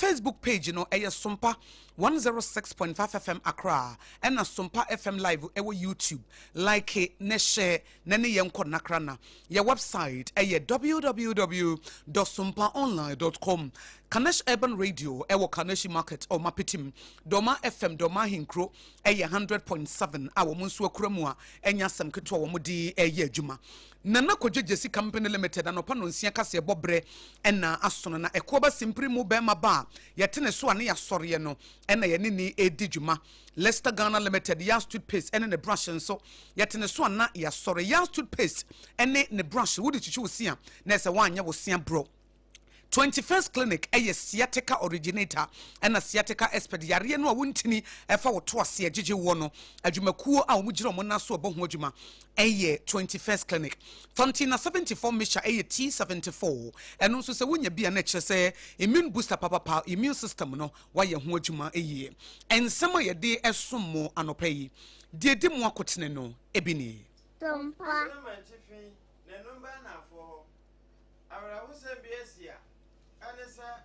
Facebook page no ɛyɛ SOMPA 106.5 FM Accra ɛna SOMPA FM live ɛwɔ YouTube like ne share ne yɛnkɔ nakra na yɛ website ɛyɛ www.sompaonline.com. Kanesh Urban Radio ewo Kaneshi Market o Mapitim Doma FM Doma Hinkro eye 100.7 awo munsu akuramu a enya sam keto wo mudi eye adwuma Nana Kojejesi Company Limited anopa no nsia kase bobre ena asono na ekoba simpri mu be maba yetene so ane yasore no ena ye ni edi dwuma Leicester Ghana Limited ya toothpaste ene ne brush nso yetene so ana yasore ya toothpaste ene ne brush wodi chichi wo sia na se wanya wo sia bro 21st Clinic eye sciatica originator and a sciatica expert yare no wuntini efa wo to ase agege wo no adwumakuo a wo gire mo na so obo ho adwuma eye 21st Clinic Fontina 74 Misha eye T74 eno so se wonya bia na kire se immune booster papa immune system no waye ho adwuma eye ensema ye de esomo anopa yi de di mo akotene no ebini Tompa na number na for awra wo se biesia anesa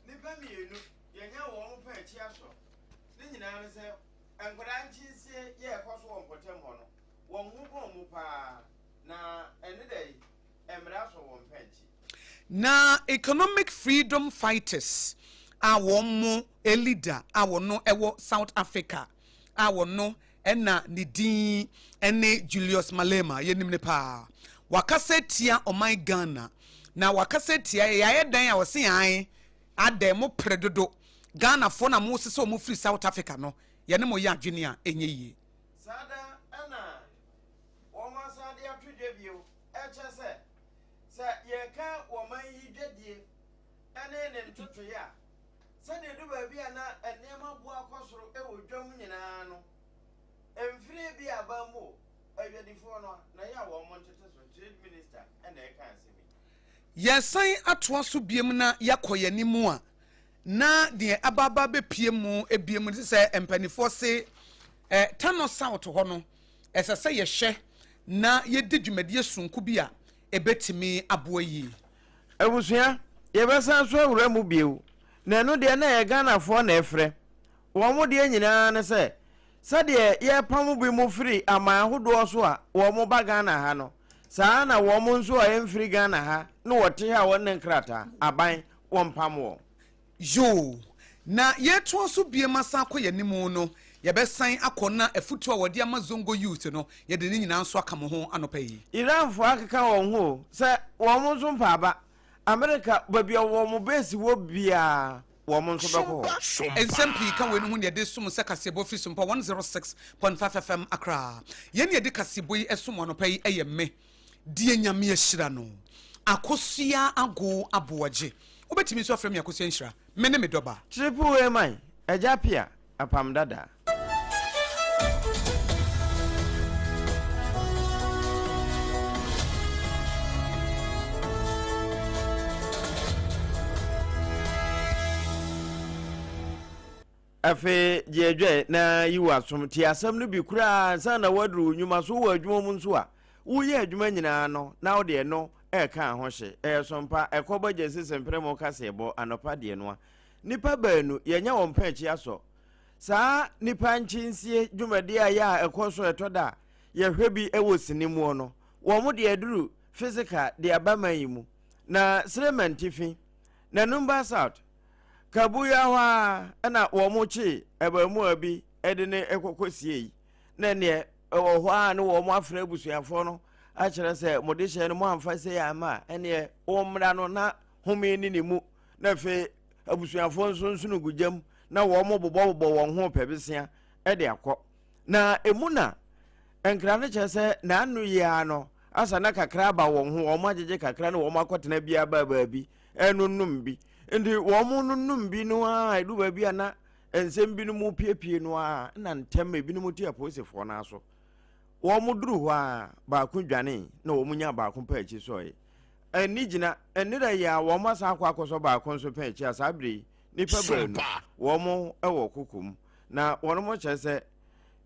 nipa mienu yenya wo mo pa achi aso ni nyina ne se enkwara nchisie ye ekoso wo mpotem ho no wo hu bo mu pa na ene dai emra so wo mpanchi na economic freedom fighters awo mo a leader awo no ewo South Africa awo no ena ni din ene Julius Malema yenim ne pa wakasetia oman Ghana na wakasetia yaye dan a wose yan adem mo predodo Ghana fo na mo sese mo free South Africa no ye ne mo ya adwene a enye yi sada ana wo ma sada atwedwe bio eche se ye ka wo man yi dwedie ene ne ntoto ya se de do ba bia na enema bu akosoro e wo dwam nyina no emfire bi abambo ayedifo no na ya wo mo ntete so trade minister ene e kan se yesan atoa so biem na yakoye nimu a na de ababa be piemu ebiem se empanifo se Tano South ho no esese ye hwe na yedi dwumade sunku bi a ebetimi aboa yi abusua ye besa so awura mu biu na no de na ye Ghana fo na efre wo mo de nyina ne se sade ye pam bi mu free ama ahodo so a wo mo ba Ghana ha no saa na wo mo nso a emfiri Ghana ha no wote ha wonne nkrata aban wo mpam wo yo na yeto so biem asa akoye nimu no ye besan akona afutu a wode amazongo youth no ye de nyina nso aka mo ho anopa yi Iran fo akeka won ho se wo mo nso mpa ba America babia wo mo base wo bia wo mo nso beko ensempi kan we no hu ne de sum se kasebo free SOMPA 106.5 FM Accra ye ne de kasebo yi esum anopa yi eye die nyame ahira no AKOSUA ABOAGYE obetimi so afrem AKOSUA nhira me ne me doba triple A man AGYA APPIAH APAM DADAA afe jeje na yiwa somti asam no bi kura san na wadru nyuma so wa adwuma mu nso a wo ye adwuma nyina no na wo de no e ka ho hye SOMPA ekoba jesi sempremo kasebo anopa de no nipa baanu yenya wo mpa achi aso saa nipa nchinsie dwumade a ya ekoso etoda ye hwebi ewo sinimu no wo mo de aduru physical de abamayi mu na srementifi na number South kabuya wa ana wo mo chi ebamu abi edene ekokosie yi na ne wo ho a ne wo mo afra abusuafo no a kire se modehye no mo amfa se ya ma ene wo mra no na home ni mu na fe abusuafo nso no gujam na wo mo bobbo wo ho pebesia e de akọ na emuna enkra ne kire se na anu ya no asa na kakra ba wo ho wo mo agege kakra ne wo mo akotena bia ba bi enunum bi ndi wo mo nunum bi no a edu ba bia na ensem bi no mu piepie no a na ntem bi no mu tia posefo na so wo mo duru ho a ba ku dwane na wo munya ba ku pa achi so eni gina enira ya wo mo asa akwa akoso ba ku so pa achi asabre ni pa banu wo mo ewo kokum na wo mo che se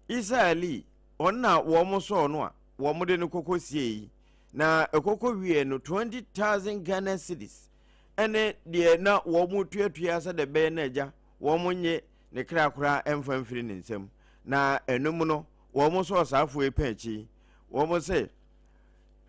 Israeli onna wo mo so no a wo mo de ne kokosie yi na ekoko wie no 20,000 Ghana cedis ene de na wo mu tuatua se de be na agya wo mu nye ne kra kra emfa mfiri ne nsam na enum no wo mu so osafo epanchi wo mu se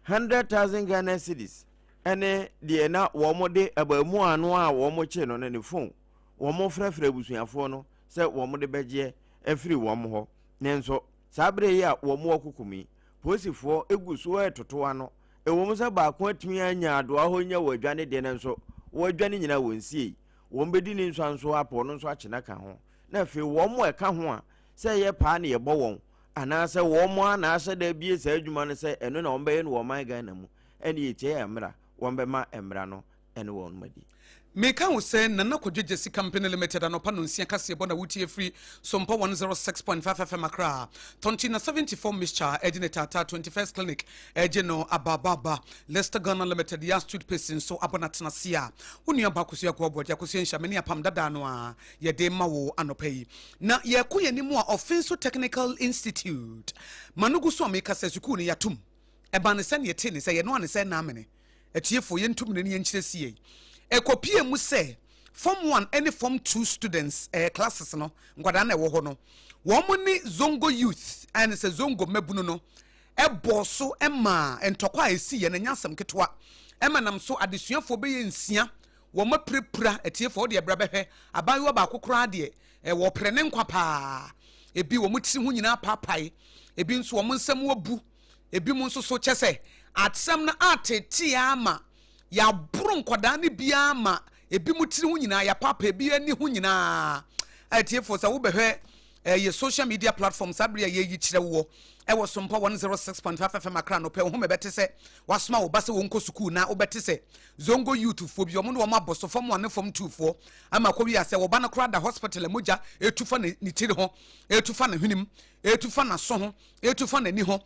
100,000 Ghana cedis ene de na wo mu de abamu anu a wo mu che no na ne phone wo mu frefre busuafo no se wo mu de begye afiri wo mu ho nenso sabre yi a wo mu okukumi posifo eguso etoto ano ewo mu se ba ko atumi anya ado ahonya wadwane de nenso wadwane nyina wonsie wo mbedi ni nso anso apo no nso achena ka ho na fe wo mu eka ho a se ye pa na ye bo won ana se wo mu ana ase da bie sa adwuma no se eno na wo be ye no wo man ga na mu ene ye tie emra wo be ma emra no ene wo no madi Meka wo say Nana Kodwejesi Company Limited anopa no nsia kase bona wutie free SOMPA 106.5 FM Accra. Tontina 74 Mixture Edinetata 21st Clinic Ejeno Abababa Leicester Ghana Limited ya street person so abona tenasia. Uni abakusu ya kuobo ya kusu nshameni apam dada no a ye de ma wo anopai. Na ye ku ye ni mu a Offensive Technical Institute. Manugu so ameka se suku ni yatum. Eba ne se ne te ne se ye no ane se na amene. Etiefo ye ntum ne nkyire sie. Ekopie mu se form 1 any form 2 students classes no ngwada na ewo ho no wo mu ni zongo youth and se zongo mabunu no eboso ema entokwa esi ye na nyasam ketwa ema nam so adesuafo be ye nsia wo maprepra etiefo de ebra behwe abayo ba kokora de wo pre ne nkwa pa ebi wo mutiri hu nyina papai ebi nso wo nsam wabu ebi mu nso so kyese atsam na ateti ama ya buru nkwada ne bia ma ebi mutiri hu nyina ya papa ebi ani hu nyina atiefo sa wo behwe ye social media platforms abria ye yi kire wo wo SOMPA 106.5 FM Accra no pe ho mebete se wasoma wo base wo nko school na wo bete se zongo youth fo bi omo no wo maboso form 1 form 2 fo ama ko wi ase wo ba no kra da hospital moja etufa ni tiri ho etufa na hwenim etufa na so ho etufa na ni ho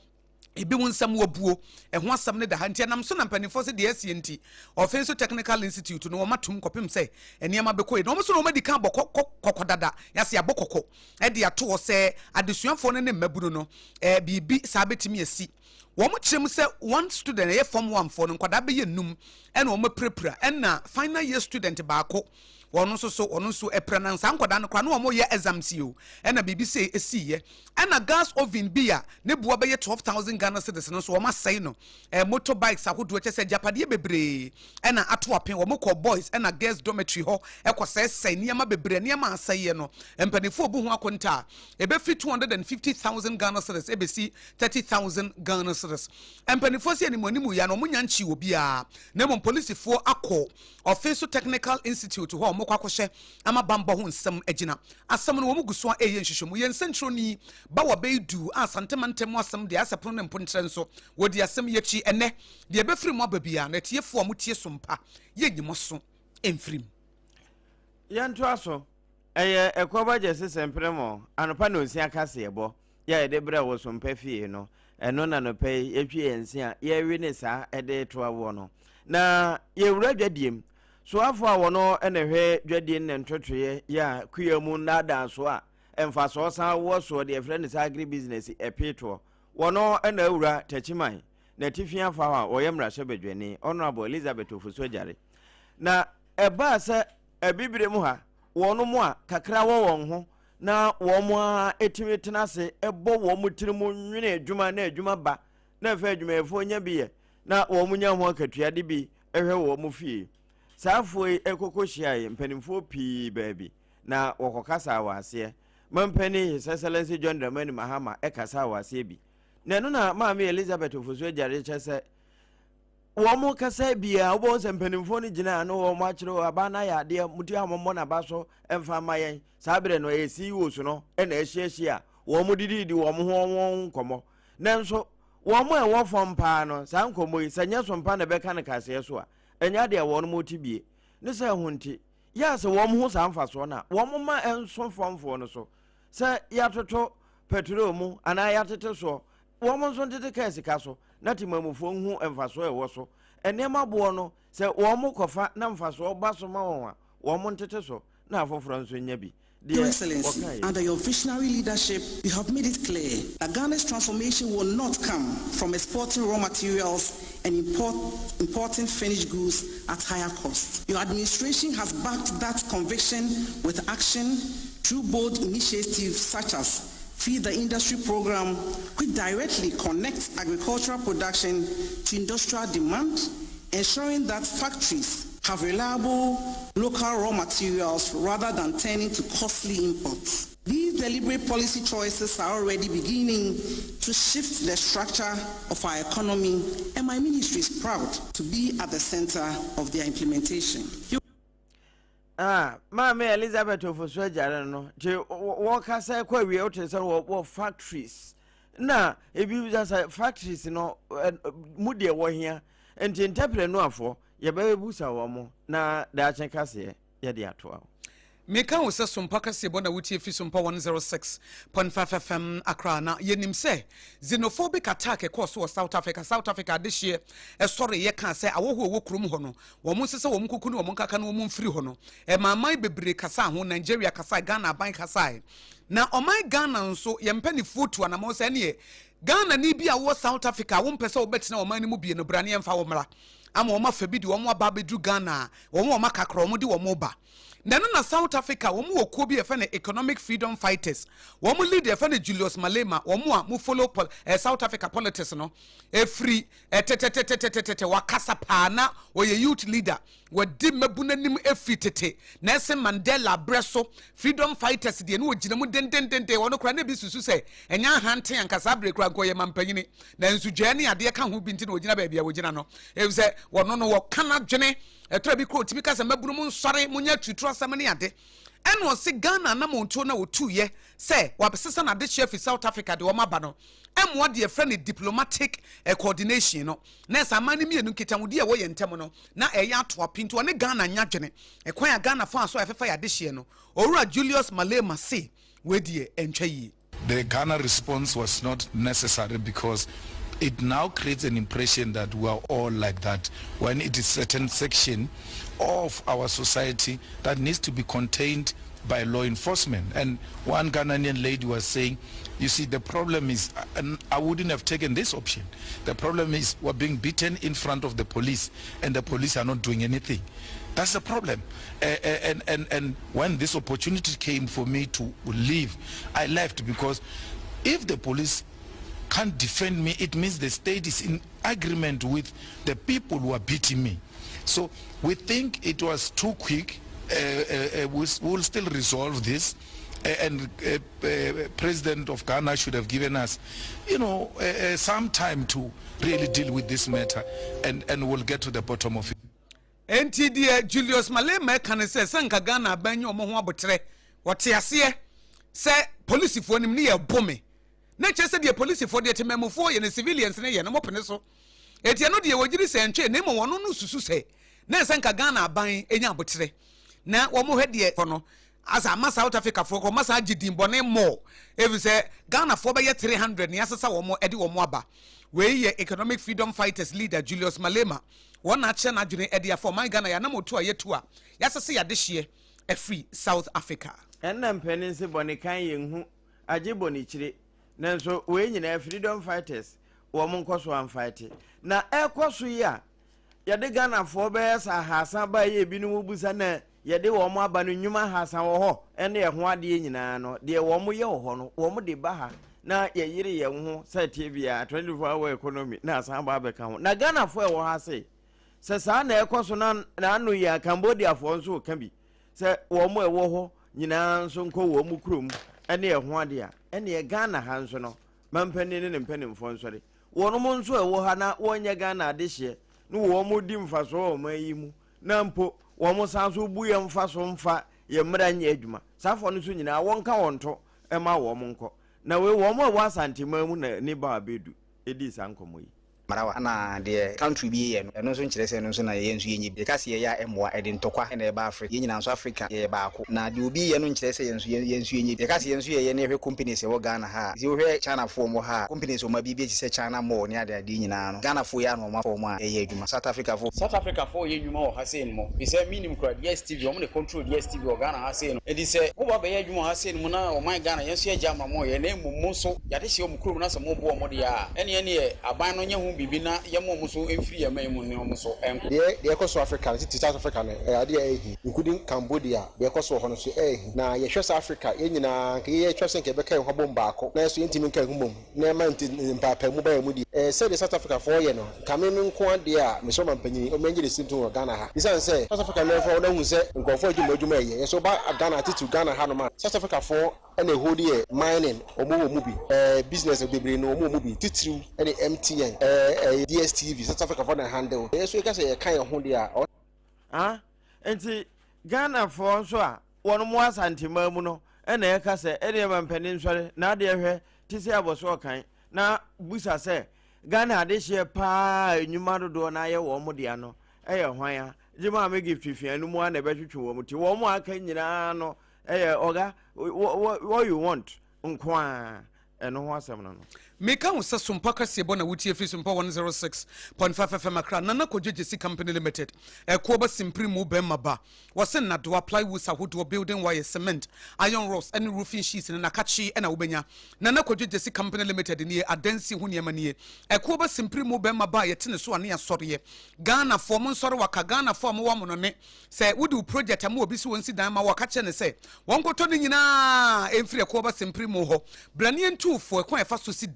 ebi won sam wabuo ho asam ne da ha ntia nam so na mpanifo se de asienti Offensive Technical Institute no matum kopim se eniema beko no so no medical bokko dada yase abokoko e de ato se adesuafo ne mabunu no bibi sa betimi asi wo mo kyerem se one student e form 1 for no kwada be ye num e na wo maprepra e na final year student baako wono so eprenansa nkoda no kwa no mo ye exams yo e na bibi se esiye e na gas oven bia ne buo be ye 12,000 Ghana cedis no so wo masai no motorbikes ahodo kyese japade bebre e na ato apen wo mokọ boys e na girls dormitory ho e kwese niam bebre niam asai no empanifo obu hu akonta e be fit 250,000 Ghana cedis e be si 30,000 Ghana cedis empanifo se animu ya no munya nchi obi a na mo police fo akọ Offensive Technical Institute ho mo kwakwhye ama bamba ho nsam agina asam no wo muguso a eye nhwehwemu ye nsentro ni ba wo beidu asantemantem asam de asapro ne mpontre nso wo de asam yechi ene de ebefiri mo ababia na tiefo mo tie SOMPA ye nyimoso emfirim yanto aso eye ekoba jese sempremo anopa no nsia kase yebo ya de bra wo SOMPA fie no eno na no pe etwi ensia ye wi ne sa ede to awo no na ye wura dwadiem so afọ a wono ene hwe dwadie ne ntotoye ya kuyamu nada so a emfa so san wo so de friend sa agri business epeto wono ene awura tachiman na tifia fa a oyemra shebedwani honorable Elizabeth Ofusojare na eba se ebibire mu ha wono mu a kakra wo won ho na wo mu a etimi tenase ebo wo mu tirimu nwene adwuma na adwuma ba na fa adwuma efo nya biye na wo mu nya ho akatuade bi ehwe wo mu fie safoi ekokoshiaye mpanimfo pii baby na wokokasa awase mampani His Excellency John Dramani Mahama ekasa awase bi na no na maami Elizabeth Ofusojare chese wo mo kasa bia obo se mpanimfo ni gina no wo mo akire abana ya de muti amommo na baso emfa mayen sabere no esi wo so no e na ehyiehia wo mo didi wo mo ho nkomo nanso wo mo e wo fom pa no sa nkomo yi sanya SOMPA na beka ne kase so a enya de wo no motibie ne se hunti ya se wo mo ho sanfa so na wo mo ma enso fomfo no so se ya toto petrol mu ana ya tete so wo mo nso tete ka sika so na timamufo hu emfa so e wo so enema bo no se wo mo kofa na mfa so ba so ma won a wo mo tete so na afoforo nso nya bi. Your Excellency, under your visionary leadership, you have made it clear that Ghana's transformation will not come from exporting raw materials and importing finished goods at higher cost. Your administration has backed that conviction with action through bold initiatives such as Feed the Industry program, which directly connects agricultural production to industrial demand, ensuring that factories have reliable local raw materials rather than turning to costly imports. These deliberate policy choices are already beginning to shift the structure of our economy, and my ministry is proud to be at the center of their implementation. Mama Elizabeth Ofosua jare no je wo ka say kwa wi o te say wo factories na ebi just factories no mu de wo hia enti entrepreneur afo ye be busa wo mo na da chen kase ye de atoa Meka wo se sompa kase bona wutie fi sompa 106.5 FM Accra na yenim se xenophobic attack across South Africa this year sorry ye kan se awoho wo krom ho no wo mo sese wo mo kuku no wo mo kaka no wo mo mfiri ho no e mamai bebre kasa ho Nigeria kasa Ghana ban kasa na omai Ghana nso ye mpani foto na mo se ne Ghana ni bia wo South Africa wo mpese wo betina wo man ni mu bie no brane emfa wo mra ama wo ma fa bi di wo mo aba bedru Ghana wo mo makakro mo di wo mo ba na South Africa wo mu okuo bi efe na economic freedom fighters wo mu leader efe na Julius Malema wo mu a mu follow South Africa politics no free wakasa pa na wo ye youth leader wadi mabunanim free tete Nelson Mandela breso freedom fighters de no gina mu dendendende wo no kra na bi susu se enya hante ankasa break kra nko ye mampanyini na nsu jani ade ka ho bi nti na wo gina ba bia wo gina no e se wo no wo kana dwene etra bi quote because mabunu mu nsore munya tuturo asam ne ade eno se Ghana na monto na otuye se wabesesa na de chef South Africa de wo maba no emwo de friend diplomatic coordination no na samani mienu kitamudi e wo ye ntem no na eya ato pinto ne Ghana nya dwene ekwan ya Ghana fa so afefa ya de hye no owura Julius Malema se wedie entwayi. The Ghana response was not necessary because it now creates an impression that we are all like that, when it is certain section of our society that needs to be contained by law enforcement. And one Ghanaian lady was saying, you see, the problem is, and I wouldn't have taken this option. The problem is we're being beaten in front of the police and the police are not doing anything. That's the problem. And when this opportunity came for me to leave, I left because if the police can't defend me, it means the state is in agreement with the people who are beating me. So we think it was too quick. We'll still resolve this, and President of Ghana should have given us, some time to really deal with this matter, and we'll get to the bottom of it. Enti die Julius Malema kan se sanka Ghana banyo mo ho abotre wote ase se police fo nim ne ye bome na chese de police fo de tememufo ye ne civilians ne ye no mopene so eti no de wogiri se ntwe ne mo wono no susu se na sanka Ghana ban enya abotre na wo mo hwede fo no asa ma South Africa fo ko masa agidimbo ne mo evi se Ghana fo be ye 300 ne asesa wo mo ede wo mo aba we ye economic freedom fighters leader Julius Malema wona ache na adwene ede afọ man Ghana ya na moto a yetu a yasese ya de hye a free South Africa enna mpeni se boni kan yenhu age boni chire nanso we nyina freedom fighters wo mo nkoso am fight na ekoso ya ya de Ghana fo be sa hasan ba ye bi no busa na ye de wo mo aba no nwuma hasan wo ho ene ye ho ade nyina no de wo mo ye wo ho no wo mo de ba ha na ye yire ye ho site bia 24 hour economy na asan ba be kan ho na Ghana fo e wo ha se sa na ekoso na anu ya Cambodia fo nso ka bi se wo mo e wo ho nyina nso nko wo mu krom ene ye ho ade a ene ye Ghana ha nso no mampani ne mpanim fo nso de wo mo nso e wo ha na wo nya Ghana ade hye no wo mo di mfaso wo mayi mu na mpo wo mo sanso bu ye mfaso mfa ye mra nya adwuma safo no so nyina wonka wonto e ma wo mo nko na we wo mo wa santima mu na ni ba abedu edi sankomo yi marawa na de country bi ye no eno so nkyerɛ sɛ no so na ye nso yenyi bi ka se ye ya emwa ede ntokwa na eba Africa ye nyina nso Africa ye ba ako na de obi ye no nkyerɛ sɛ ye nso yenyi bi ka se ye nso ye ne hwe companies e wo Ghana ha ze wo hwe China fo mo ha companies o ma bi bi se China mo ne ade nyina no Ghana fo ya no ma fo mo a ye adwuma South Africa fo ye adwuma wo ha se no bi se minimum kra DSTV o mo ne control DSTV o Ghana ha se no edi se wo ba ye adwuma ha se no na o man Ghana ye so ye jama mo ye na emu so ya de se o mo krom na se mo bo mo de ya ene aban no nye ho bibi na ye mo so emfiri ye man mu ne mo so enko de AKOSUA Africa ti South Africa ne ade ehi including Cambodia de AKOSUA ho no so ehi na ye hwe South Africa ye nyina nke ye hwe se nke be kan ho bom baako na so yentimi kan humom na ma mpapa mu ba mu di say the South Africa for ye no kamenu nko ade a me so mampanyi o menje de sintu wo Ghana ha isan say South Africa no for na hu se nkofo adwuma ye so ba Ghana atitu Ghana ha no ma South Africa for and a whole year mining or more movie business of baby no more movie titru and MTN DSTV South Africa for the handle so you can say a kind of hondia enti Ghana for so a one more santima mu no and e ka say e dey man panin sori na de hwe ti se aboso kan na busa say Ghana de share pa enyuma dodo na ye wo mo dia no e ye hwan ya jima me gift fianu mu na be twetwe wo mu ti wo mu aka nyina no oga what you want nkwa eno ho asem no meka wo se sompa kase bo na wutie fi sompa 106.5 FM akra nana kojejesi company limited ko ba simpri mu be maba wose na do apply wood ahodo building wire cement iron rods and roofing sheets na kachi na wobenya nana kojejesi company limited ni adansi hu niam nie ko ba simpri mu be maba ye tene so ane asɔre Ghana for mo nsɔre waka Ghana for mo wa mo no ne se wudu project am obi si wonsi dan ma waka che ne se won koto ne nyina emfiri ko ba simpri mu ho brane ntufo ko efa so si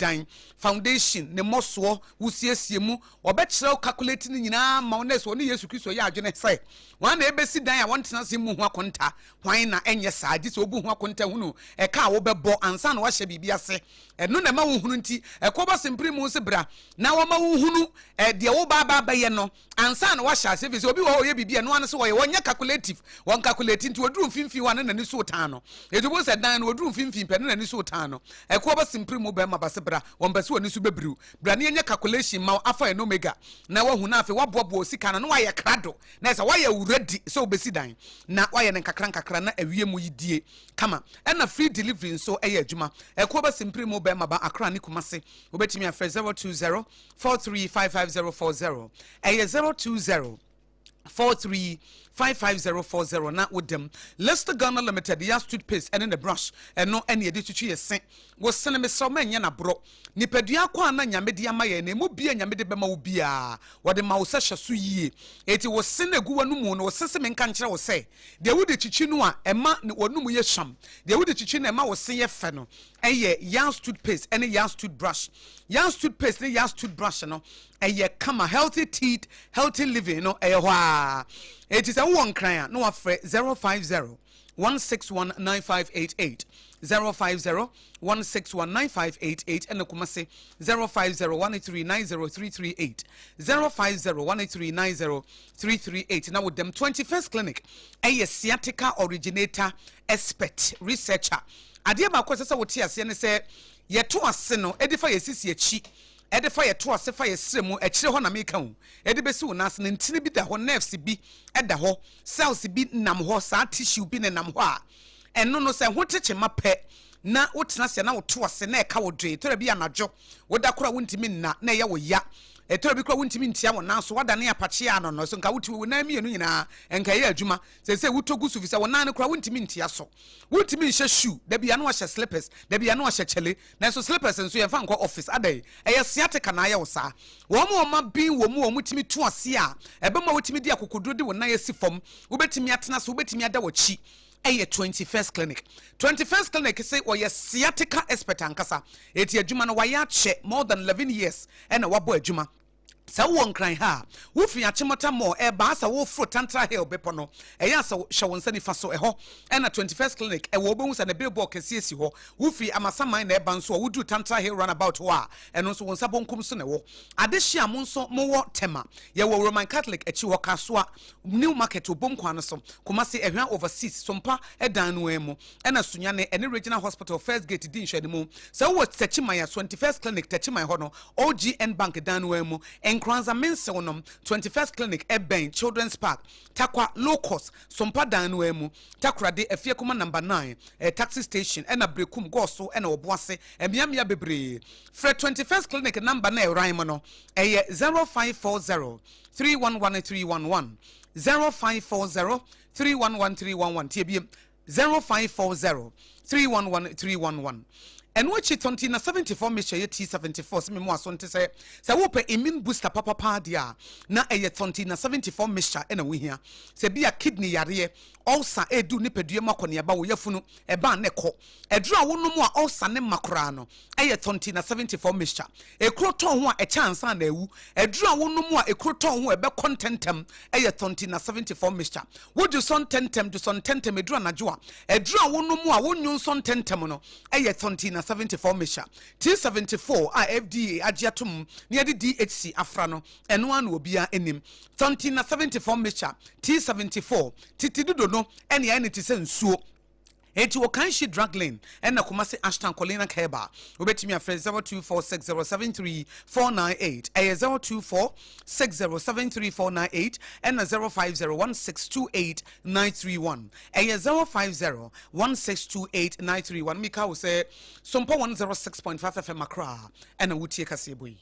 foundation ne moso wusiesie mu obekire calculate ni nyina ma wona so ne Yesu Kristo ya adwene sai wan na ebesi dan a won tena se mu hu akonta hwan na enye saaji so obu hu akonta hunu e ka wo bebo ansa na wa hye bibia se eno na ma wo hunu nti e ko ba simpri mu se bra na wo ma wo hunu de wo ba ye no ansa na wa hye ase fi se obi wo ye bibia no an se wo ye wonya calculative won calculate nti oduru mfimfi wan na ni so tan no ejubo se dan na oduru mfimfi pe na ni so tan no e ko ba simpri mu be ma ba se bra won bese woni so bebriu brane enye calculation ma afa en omega na wa hu na afi wabobo osika na wa ye krado na se wa ye ready so obesi dan na wa ye nkakra na awie mu yidie kama na free delivery so eye adwuma ko ba simpri mu be ma ba akra ni kumase obetimi afre 020 435540 020 435540 na wodem Leicester Ghana Limited ya toothpaste and the brush and no any editwi yesen wo sene me so manya na bro nipadua kwa na nyamede amaye na mu bia nyamede bema wo bia wode ma wo se hyeso yie eti wo sene gu wanu mu no wo sese me nka nkere wo se de wo de chichi no a ema wonu mu ye sham de wo de chichi na ema wo se ye fe no eye Yas toothpaste and Yas toothbrush Yas toothpaste and Yas toothbrush no eye kama healthy teeth healthy living no eye hwa it is a one cry no afre 050 1619588 050 1619588 and kumase 050 1839038 050 1839038 now with them 21st clinic a sciatica originator expert researcher adia ba kwese se wote ase ne se yeto ase no edifa yesisi achi edefa yeto ase fa yesremu akire ho na meka hu edebesi wo nas ne ntine bi da ho nerves bi eda ho cells bi nam ho sa tissue bi ne nam ho a eno no se ho teche mape na wotena se na woto ase na eka wo dwe tora bi anadwo woda kora wontimi nna na ye wo ya etora bi kora wontimi ntia wo nan so wada ne apache ano no so nka wotu wo na mienu nyina enka ye adwuma se wotogu su fi se wo nan kora wontimi ntia so wontimi nhye shoe da bia no wa hye slippers da bia no wa hye chele na so slippers nso ye fa nko office adai eye sciatica na ye wo sa wo ma bin wo mu timi to ase a ebe ma wotimi di akokodro de wo nan asi fom wo betimi atena so wo betimi ada wo chi eye 21st clinic say or your sciatica expert ankasa eti adwuma no wa ya che more than 11 years and wabo adwuma sa wo nkran ha wo fi achimota mo e ba sa wo fro tantra hill bepo no e ya sa hwe won sani fa so e ho e na 21st clinic e wo behu sa na billboard kese si ho wo fi amasaman na e ban so wo du tantra hill runabout ho a e no so won sa bonkum so ne wo ade hia mo nso mo wo tema ye wo Roman Catholic e chi wo kasoa new market obom kwa no so kuma se ehwan overseas sompa e dan no emu e na sunya ne ene regional hospital first gate din hwede mu sa wo techimaya 21st clinic techimaya ho no OGN bank dan no emu Kranza mense wonom 21st clinic Eben Children's Park takwa low cost sompa dan no emu takrade afie kuma number 9 taxi station ena brekum go so ena oboase emiamia bebre fre 21st clinic number na ran mo no 0540 311311 0540 311311 tebiem 0540 311311 and which it na 74 measure T74 so me mo asonte say wo pe immune booster papa dia na na 74 measure na wo hia se bia kidney yare ulcer edu ni pedue makone ba wo yafunu e ba ne ko edru a wonom a ulcer ne makora no na 74 measure e kroton ho a chance na ewu edru a wonom a e kroton ho e be contentem na 74 measure wo du son tentem edru anajo a edru a wonom a wonyu son tentem no na 74 measure T74 a FDA agiatum near the DHC afrano and one will be enim na 74 measure T74 titidudo no any entity sensuo eti wo kan shi drug lane na kuma se Ashton Colina Keba obetimi afre 0246073498 0246073498 and 0501628931 0501628931 Mika will say SOMPA 106.5 FM Accra and wutie kaseboi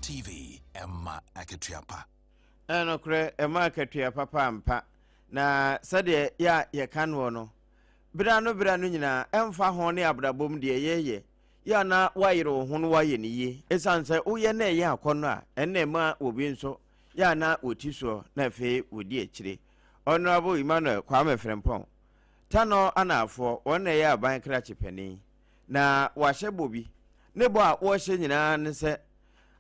TV Emma Akatuapa. Eno kre Emma Akatuapa pampa na sade ya ye kanwo no. Bra no nyina emfa ho ne abrabom de yeye. Ya na wayiro ho no waye ne ye. Esanse uye na ye akono a enne ma obi nso ya na otiso na fe odi akire. Honorable Emmanuel Kwame Frempon. Tano anafo wona ye aban kra chepeni na wahye bobi. Nebo a wo hye nyina ne se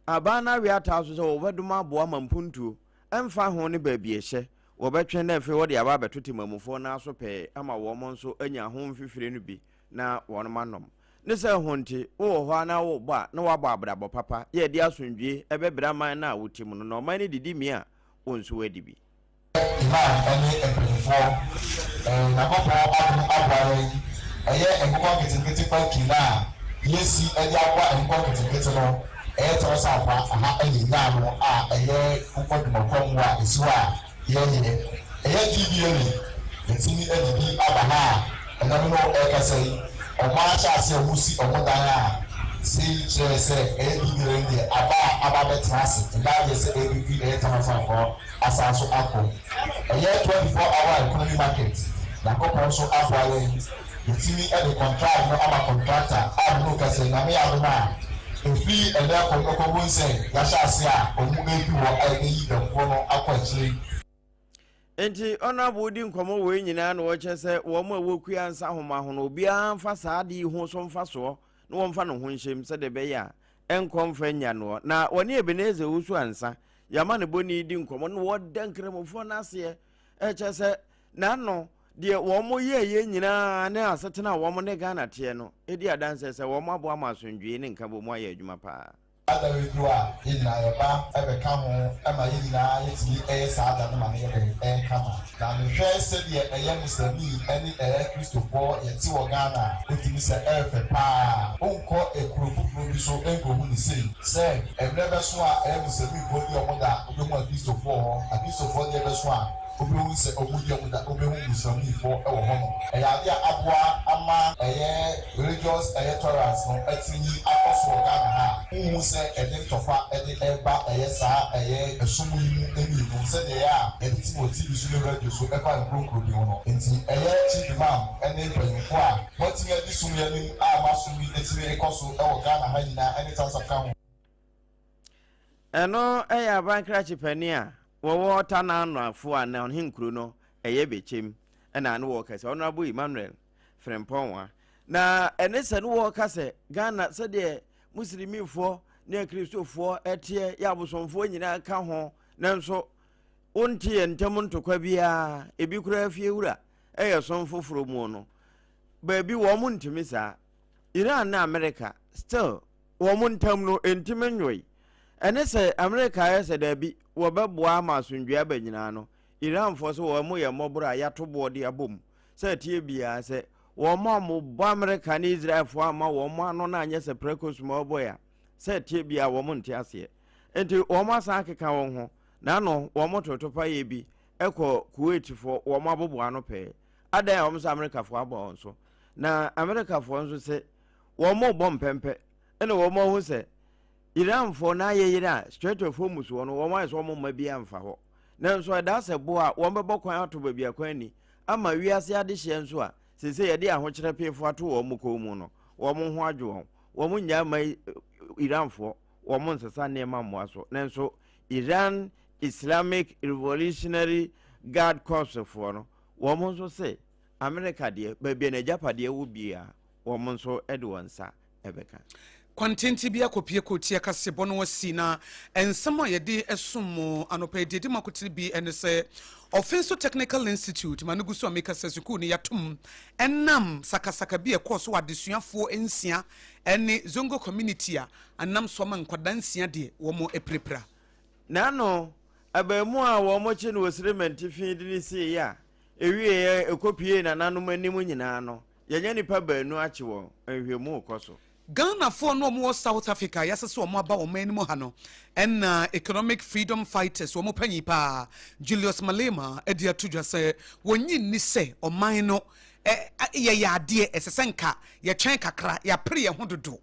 abana wi ataso so wobeduma boa mampuntu emfa ho ne baabi ehye wobetwe na efe wode aba betoti mamufo na so pe ama wo mo nso anya ho mfifire no bi na wono manom ne se ho nti wo ho na wo ba na waba abrabo papa ye di asundwie ebebra man na wotim no no man ne didi mi a wonso wadi bi imam ene ebrefo na ko abare eye enko ketekete pa kila yesi edi akwa enko ketekete no to sa pa aha ayi nyamo a eye kukodumokom wa esiwa yeye TV ni etini edi abaha enano no ekasai o ma cha se musi o modana si jese edi rende aba betrasi nda yese edi tamasa ko asaso ako eye 24-hour economy market na ko so afwale etini edi contract no ama contractor no kasai na me adoma efi ede akoko bonse ya shase a omu ebi wo ayi de kono akwachiri enti ona bodi nkomo we nyina na wo chese wo ma woku ansa homa ho no bia mfa saade hu so mfa so na wo mfa no ho nhyem se de be ya enkomfa nya no na woni Ebeneze wusu ansa yama ne boni di nkomo no wo dankremofo na ase chese na no de wo mo ye nyina na asetena wo mo ne Ghana te no edi adanse se wo mo abo amasundwe ne nka bo mo aye adwuma pa ada we do a yina ye ba ebe ka ho ama yina yeti saada no ma ne kama na me hwe se de eye muslimi eni Christopher yeti wo Ghana otimi se efe pa onko ekuru bi so enko ni se ebrebe so a muslimi ko di omoda obi mo Christopher de be so a obi se omudi omoda obi hu muslimi fo e wo ho no ade aboa ama religious tolerance no etini AKOSUA Ghana ha who say eden tofa eden eba sa esumu yimu emi no say dey a editi mo TV so radio so eba nkronkro bi no enti chief imam ene mpanyimfo a wati edi sumu yanim a masumi etini ekoso Ghana ha nyina ene tansaka ho eno abankra chipania wo tana anafo a na hinkru no bechem ena no wo kase honorable Emmanuel Fremponwa na enese no wo kase Ghana se de muslimifo ne kristofo etie ya bosomfo nyina ka ho nanso ontie ntem ntokwa bia ebi kura afie wura somfo foro mu no ba bi wo mu ntimi sa Iran na America still wo mu ntam no entime nyoy enese America yese da bi wo beboa masundua ba nyina no Iran fo so wo mu ye mobura ya to bode abom se tie bia se wo mo bo America ni Israel fo ama wo mo ano na anya se prekos mo boya se tie bia wo mu nte ase enti wo mo asa akeka wo ho na no wo mo totopa ye bi ekọ Kuwait fo wo mo abobo ano pe adan wo mo America fo abo so na America fo nso se wo mo bom pempe ene wo mo hu se Iran fo na ye yira straight of home so no wo mo so mo ma bia mfa ho nanso da se bo a wo mbebo kwan ato ba bia kwan ni ama wiase ade hye nso a sese ye de ahokyere pefo ato wo mo ko mu no wo mo ho adwo wo mo nya ma Iran fo wo mo nsesa ne ma mo aso nanso Iran Islamic Revolutionary Guard Corps fo no wo mo nso se America de ba bia na japade wo bia wo mo nso ede wonsa ebeka Kwantenti bia kopie kotie kasebo no wasi na ensem a yede esom anopa de makotiri bi ene se Offensive Technical Institute manuguso ameka sesuku ni yatum enam sakasaka bi ekoso adesuafo ensia ene zongo community a anam soma nkwadansia de wo mo eprepra na no abamu a wo mo chi no wosirement fi de si ya ewie ekopie na nanom anim nyina no yenya nipa baanu achi wo ehwemu okoso Ghana for no more South Africa yasese omo aba omo enimo ha no en economic freedom fighters omo panyi pa Julius Malema edi atudwa se wonyi ni se oman no ye yade esesenka ye twen kakra ya pre ye hododo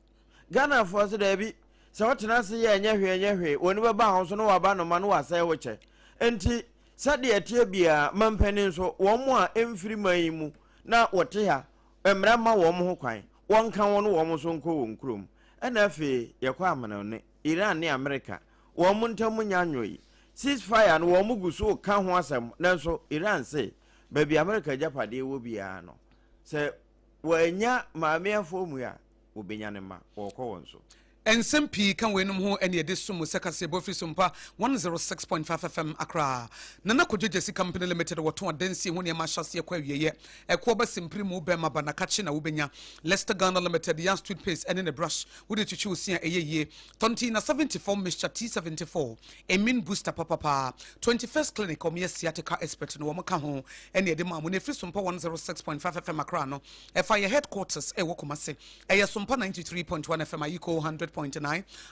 Ghana for se da bi se wotena se ye nyahwe woni baba ho so no waba no ma no wasa wo che enti sade etie bia mampani so wo mo a emfiri man mu na wote ha emra ma wo mo ho kwan won kan won wo mo so nko won krom ana afi yakwa amana ne Iran ne America wo mo ntamu nyanyoyi ceasefire no wo mo guso ka ho asem nanso Iran say baby America japade wo bia no se wanya maame afo mu ya obenya ne ma wo ko won so Ensempi kan wenum ho ene de sumu sekase bofri SOMPA 106.5 FM Accra. Nana Kojejesi Company Limited wato adansi ho ne ma hyase kwa wieye. Ekwo ba simpri mu be maba na kache na wobenya. Leicester Ghana Limited Yan toothpaste ene ne brush. Wode chichi osia eyeye. Tonti na 74 Mr T74. Emin booster papa. 21st clinic omye sciatica expert no wo ka ho ene de ma mo ne fri SOMPA 106.5 FM Accra no. Efa ye headquarters e wo Kumase. Eye SOMPA 93.1 FM Ayiko 100.9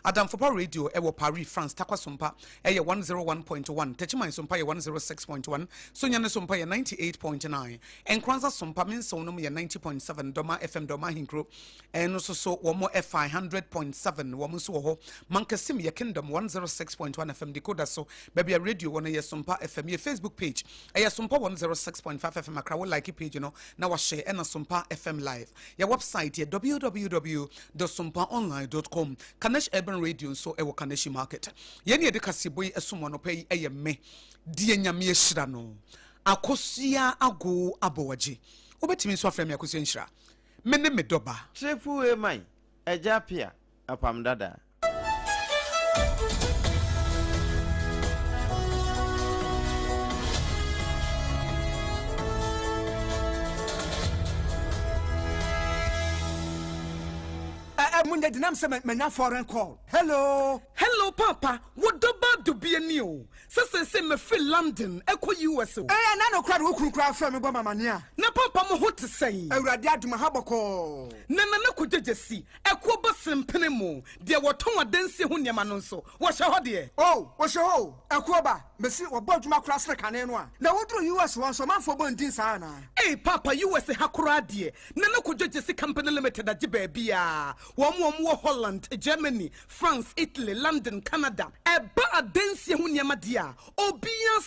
Adam Fopa Radio ewo Paris France takwa SOMPA eye 101.1 Techman SOMPA ye 106.1 Sonya ne SOMPA ye 98.9 Enkranza SOMPA minso no ye 90.7 Doma FM Doma Hinkro eno so wo mo F 100.7 wo mo so ho Mankasim ye Kingdom 106.1 FM decoder so baby radio wona ye SOMPA FM ye Facebook page eye SOMPA 106.5 FM Accra wo like page no na wa share ena SOMPA FM live ye website ye www.sompaonline.com Kanesh Urban Radio so ewo Kanesh Market. Yeni ede kasebo yi esumo no pay eye me die nyame ehira no. AKOSUA ABOAGYE. Obetimi so afrem AKOSUA nhira. Me ne me doba. Trefu e mai. AGYA APPIAH APAM DADAA. Munde dinam se menya foreign call. Hello Papa. What doba do be new? Se me feel London, eko US. Na no crowd wo kru kra fra me bo mamania. Na papa mo ho te sɛn awurade adoma ha bɔkɔɔ nana na kogyegyesi ɛko ba sempene mu de wɔtɔn adansie ho nneɛma no nso wɔhyɛ hɔ deɛ oh wɔhyɛ hɔ ɛko ba mesi wɔbɔ adwuma kora sere kane no a na woduru US wɔn so manfo bɔ ndin saa na papa US ha kora deɛ nana kogyegyesi company limited agye baabi a wɔn wɔ Holland Germany France Italy London Canada ɛba adansie ho nneɛma deɛ a obiara